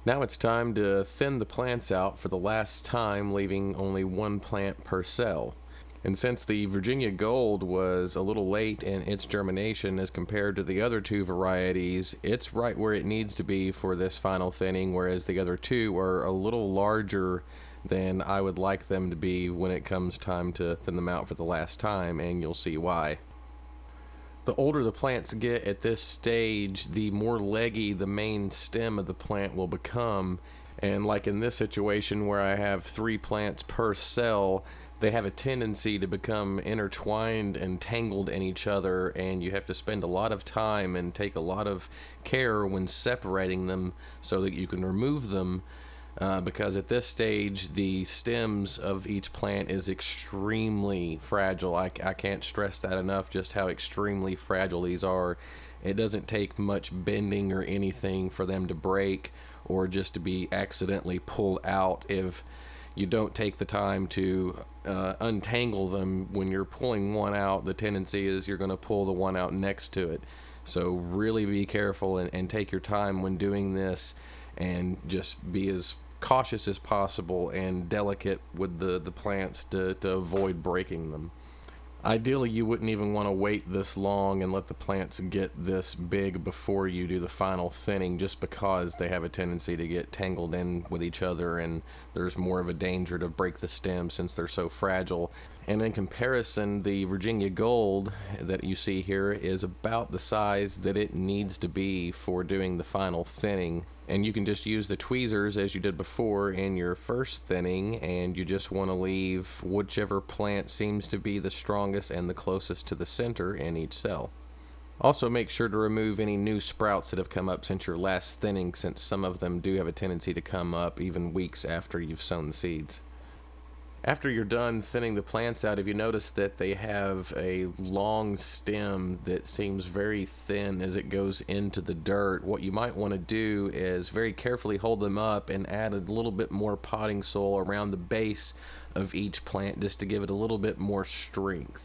Now it's time to thin the plants out for the last time, leaving only one plant per cell. And since the Virginia Gold was a little late in its germination as compared to the other two varieties, it's right where it needs to be for this final thinning, whereas the other two are a little larger than I would like them to be when it comes time to thin them out for the last time, and you'll see why. The older the plants get at this stage, the more leggy the main stem of the plant will become. And like in this situation where I have 3 plants per cell, they have a tendency to become intertwined and tangled in each other, and you have to spend a lot of time and take a lot of care when separating them so that you can remove them. Because at this stage the stems of each plant is extremely fragile. I can't stress that enough, just how extremely fragile these are. It doesn't take much bending or anything for them to break or just to be accidentally pulled out if you don't take the time to untangle them. When you're pulling one out, the tendency is you're going to pull the one out next to it. So really be careful and take your time when doing this, and just be as cautious as possible and delicate with the plants to avoid breaking them. Ideally, you wouldn't even want to wait this long and let the plants get this big before you do the final thinning, just because they have a tendency to get tangled in with each other, and there's more of a danger to break the stem since they're so fragile. And in comparison, the Virginia Gold that you see here is about the size that it needs to be for doing the final thinning. And you can just use the tweezers as you did before in your first thinning, and you just want to leave whichever plant seems to be the strongest and the closest to the center in each cell. Also, make sure to remove any new sprouts that have come up since your last thinning, since some of them do have a tendency to come up even weeks after you've sown the seeds. After you're done thinning the plants out, if you notice that they have a long stem that seems very thin as it goes into the dirt, what you might want to do is very carefully hold them up and add a little bit more potting soil around the base of each plant, just to give it a little bit more strength.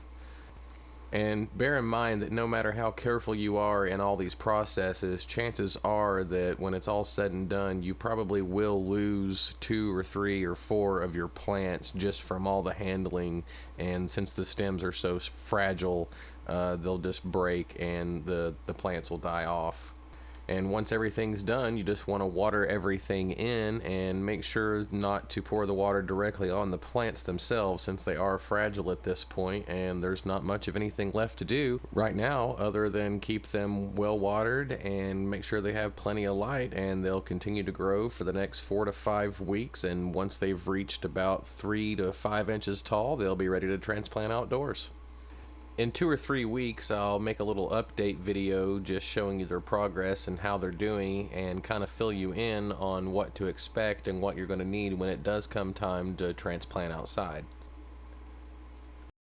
And bear in mind that no matter how careful you are in all these processes, chances are that when it's all said and done, you probably will lose 2 or 3 or 4 of your plants just from all the handling. And since the stems are so fragile, they'll just break and the plants will die off. And once everything's done, you just want to water everything in, and make sure not to pour the water directly on the plants themselves, since they are fragile at this point and there's not much of anything left to do right now other than keep them well watered and make sure they have plenty of light, and they'll continue to grow for the next 4 to 5 weeks. And once they've reached about 3 to 5 inches tall, they'll be ready to transplant outdoors. In 2 or 3 weeks, I'll make a little update video just showing you their progress and how they're doing, and kind of fill you in on what to expect and what you're going to need when it does come time to transplant outside.